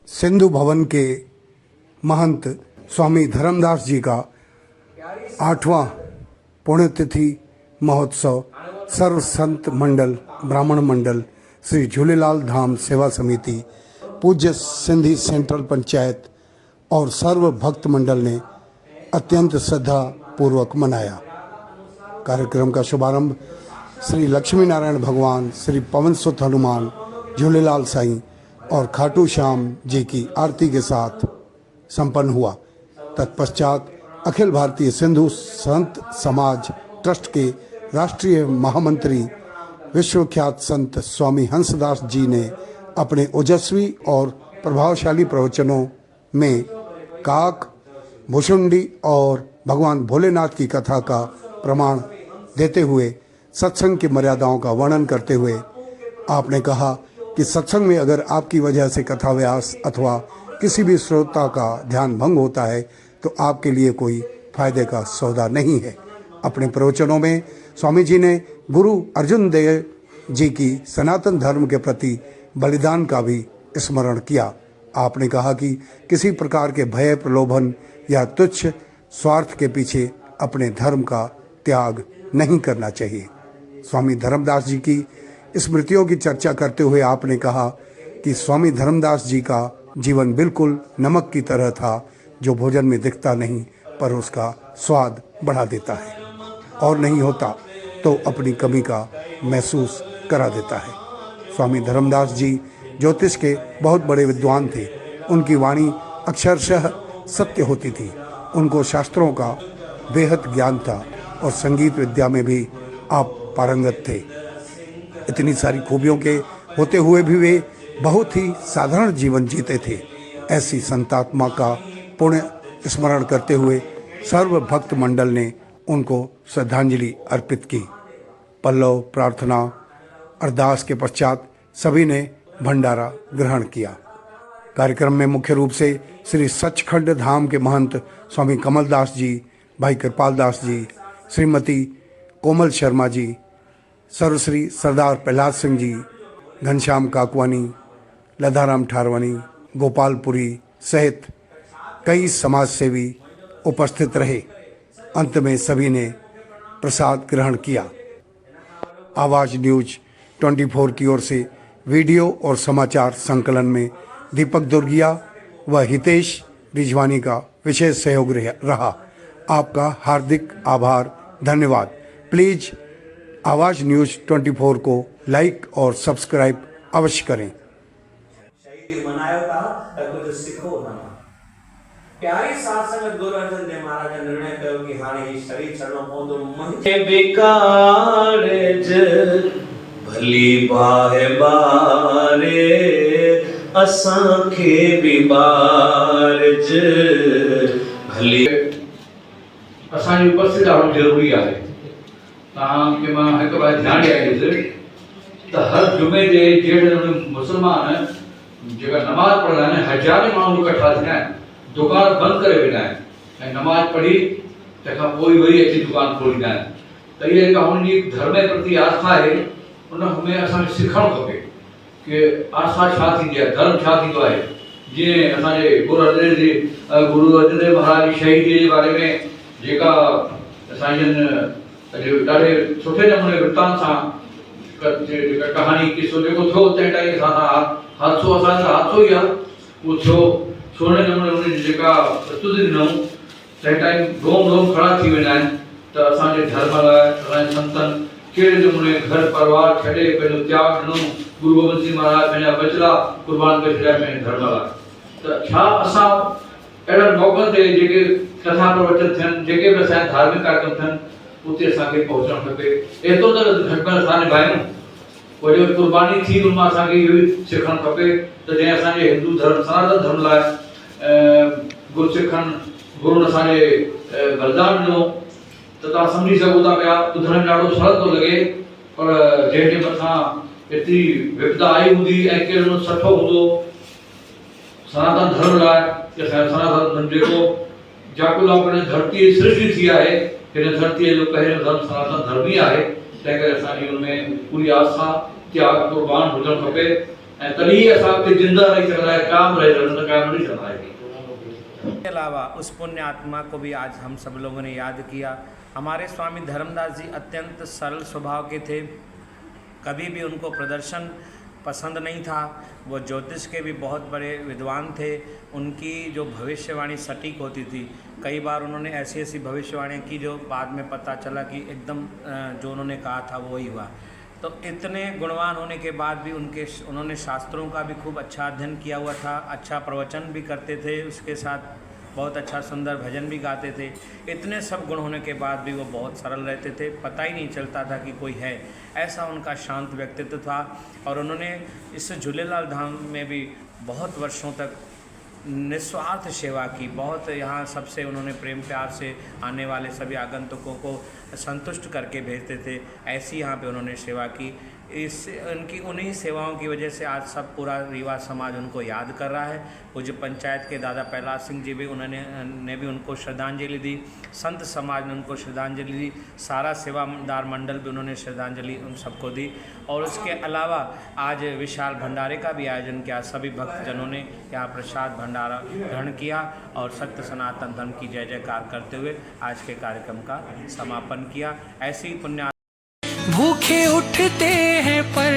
सिंधु भवन के महंत स्वामी धर्मदास जी का 8वां पुण्यतिथि महोत्सव सर्व संत मंडल ब्राह्मण मंडल श्री झूलेलाल धाम सेवा समिति पूज्य सिंधी सेंट्रल पंचायत और सर्व भक्त मंडल ने अत्यंत श्रद्धा पूर्वक मनाया। कार्यक्रम का शुभारंभ श्री लक्ष्मी नारायण भगवान, श्री पवन सुत हनुमान, झूलेलाल साईं और खाटू श्याम जी की आरती के साथ संपन्न हुआ। तत्पश्चात अखिल भारतीय सिंधु संत समाज ट्रस्ट के राष्ट्रीय महामंत्री विश्वख्यात संत स्वामी हंसदास जी ने अपने ओजस्वी और प्रभावशाली प्रवचनों में काक, भुशुंडी और भगवान भोलेनाथ की कथा का प्रमाण देते हुए सत्संग की मर्यादाओं का वर्णन करते हुए आपने कहा कि सत्संग में अगर आपकी वजह से कथा व्यास अथवा किसी भी श्रोता का ध्यान भंग होता है तो आपके लिए कोई फायदे का सौदा नहीं है। अपने प्रवचनों में स्वामी जी ने गुरु अर्जुन देव जी की सनातन धर्म के प्रति बलिदान का भी स्मरण किया। आपने कहा कि किसी प्रकार के भय, प्रलोभन या तुच्छ स्वार्थ के पीछे अपने धर्म का त्याग नहीं करना चाहिए। स्वामी धर्मदास जी की स्मृतियों की चर्चा करते हुए आपने कहा कि स्वामी धर्मदास जी का जीवन बिल्कुल नमक की तरह था, जो भोजन में दिखता नहीं पर उसका स्वाद बढ़ा देता है और नहीं होता तो अपनी कमी का महसूस करा देता है। स्वामी धर्मदास जी ज्योतिष के बहुत बड़े विद्वान थे। उनकी वाणी अक्षरशः सत्य होती थी। उनको शास्त्रों का बेहद ज्ञान था और संगीत विद्या में भी आप पारंगत थे। इतनी सारी खूबियों के होते हुए भी वे बहुत ही साधारण जीवन जीते थे। ऐसी संतात्मा का पुण्य स्मरण करते हुए सर्व भक्त मंडल ने उनको श्रद्धांजलि अर्पित की। पल्लव, प्रार्थना, अरदास के पश्चात सभी ने भंडारा ग्रहण किया। कार्यक्रम में मुख्य रूप से श्री सचखंड धाम के महंत स्वामी कमलदास जी, भाई कृपाल दास जी, श्रीमती कोमल शर्मा जी, सर्वश्री सरदार प्रहलाद सिंह जी, घनश्याम काकवानी, लधाराम ठारवानी, गोपालपुरी सहित कई समाजसेवी उपस्थित रहे। अंत में सभी ने प्रसाद ग्रहण किया। आवाज न्यूज 24 की ओर से वीडियो और समाचार संकलन में दीपक दुर्गिया व हितेश रिजवानी का विशेष सहयोग रहा। आपका हार्दिक आभार, धन्यवाद। प्लीज आवाज न्यूज 24 को लाइक और सब्सक्राइब अवश्य करें। मनायो था कुछ सिखो ना। प्यारी साथ संगत गुरु अर्जन देव महाराज ने निर्णय कयो कि हाणे ही शरीर छड़नो पवंदो। मंगे बेकारज भली बाहे बारे असां खे भी बारज भली। असांजी उपस्थिति ॾाढो ज़रूरी आहे। तव्हांखे मां हिकु बार ध्यानु ॾियारींदुसि त हर जुमे जे जहिड़े नमूने मुस्लमान जेका नमाज़ पढ़ंदा आहिनि, हज़ारे माण्हू इकट्ठा थींदा आहिनि, दुकान बंदि करे वेंदा आहिनि ऐं नमाज़ पढ़ी तंहिंखां पोइ वरी अची दुकान खोलींदा आहिनि। त इहा जेका हुननि जी धर्म जे प्रति आस्था आहे उन में असांखे सिखणु खपे कि आस्था छा थींदी आहे, धर्म छा थींदो आहे। जीअं असांजे गुरु अर्जन देव महाराज जी शहीदीअ जे बारे में जेका असांजनि ॾाढे सुठे नमूने वृतांत सां जेका कहानी किसो जेको थियो तंहिं टाइम असां हादसो, असांजो हादसो ई आहे उहो थियो। सुहिणे नमूने उनजी जेका प्रस्तुति ॾिनऊं तंहिं टाइम रोम रोम खड़ा थी वेंदा आहिनि त असांजे धर्म लाइ, असांजे संतनि कहिड़े नमूने घर परिवार छॾे पंहिंजो त्याग ॾिनो। गुरु गोबिंद सिंह महाराज पंहिंजा बचड़ा कुर्बान करे छॾिया पंहिंजे धर्म लाइ। त छा असां अहिड़नि मौक़नि ते जेके कथा प्रवचन थियनि, जेके बि असांजा धार्मिक कार्यक्रम थियनि, उते असांखे पहुचणु खपे। एतिरो त घटि में असां निभायूं। पोइ जो कुर्बानी थी उनमां असांखे इहो ई सिखणु खपे त जंहिं असांजे हिंदू धर्म, सनातन धर्म लाइ गुरसिखनि, गुरुनि असांजे बलिदान ॾिनो। त तव्हां सम्झी सघो था पिया, ॿुधण में ॾाढो सरल थो लॻे, पर जंहिंजे मथां एतिरी विपदा आई हूंदी ऐं कहिड़ो सुठो हूंदो सनातन धर्म लाइ। असांजो सनातन धर्म जेको जाकुला पंहिंजे धरती जी सृष्टि थी आहे, हिन धरतीअ जो पहिरियों धर्म सनातन धर्म ई आहे। तंहिं करे असांजी हुन में पूरी आस्था, त्याग, कुर्बान हुजणु खपे। ऐं तॾहिं असां हुते जिंदा रही सघंदा आहियूं, काम रही सघंदा, काम नहीं सघंदा आहियूं। के अलावा उस पुण्य आत्मा को भी आज हम सब लोगों ने याद किया। हमारे स्वामी धर्मदास जी अत्यंत सरल स्वभाव के थे, कभी भी उनको प्रदर्शन पसंद नहीं था। वो ज्योतिष के भी बहुत बड़े विद्वान थे। उनकी जो भविष्यवाणी सटीक होती थी, कई बार उन्होंने ऐसी ऐसी भविष्यवाणियाँ की जो बाद में पता चला कि एकदम जो उन्होंने कहा था वो ही हुआ। तो इतने गुणवान होने के बाद भी उन्होंने शास्त्रों का भी खूब अच्छा अध्ययन किया हुआ था, अच्छा प्रवचन भी करते थे, उसके साथ बहुत अच्छा सुंदर भजन भी गाते थे। इतने सब गुण होने के बाद भी वो बहुत सरल रहते थे, पता ही नहीं चलता था कि कोई है। ऐसा उनका शांत व्यक्तित्व था। और उन्होंने इस झूलेलाल धाम में भी बहुत वर्षों तक निस्वार्थ सेवा की। बहुत यहाँ सबसे उन्होंने प्रेम प्यार से आने वाले सभी आगंतुकों को संतुष्ट करके भेजते थे। ऐसी यहाँ पे उन्होंने सेवा की। उनकी उन्हीं सेवाओं की वजह से आज सब पूरा रीवा समाज उनको याद कर रहा है। पूज्य पंचायत के दादा प्रहलाद सिंह जी भी ने भी उनको श्रद्धांजलि दी, संत समाज ने उनको श्रद्धांजलि दी, सारा सेवादार मंडल भी उन्होंने श्रद्धांजलि उन सबको दी। और उसके अलावा आज विशाल भंडारे का भी आयोजन किया। सभी भक्तजनों ने यहाँ प्रसाद भंडारा ग्रहण किया और सत्य सनातन धर्म की जय जयकार करते हुए आज के कार्यक्रम का समापन किया। ऐसी पुण्य भूखे उठते हैं पर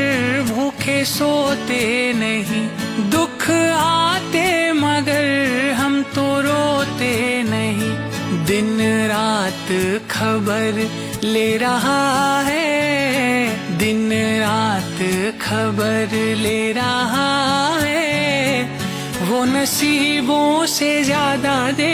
भूखे सोते नहीं, दुख आते मगर हम तो रोते नहीं। दिन रात खबर ले रहा है, दिन रात खबर ले रहा है, वो नसीबों से ज्यादा दे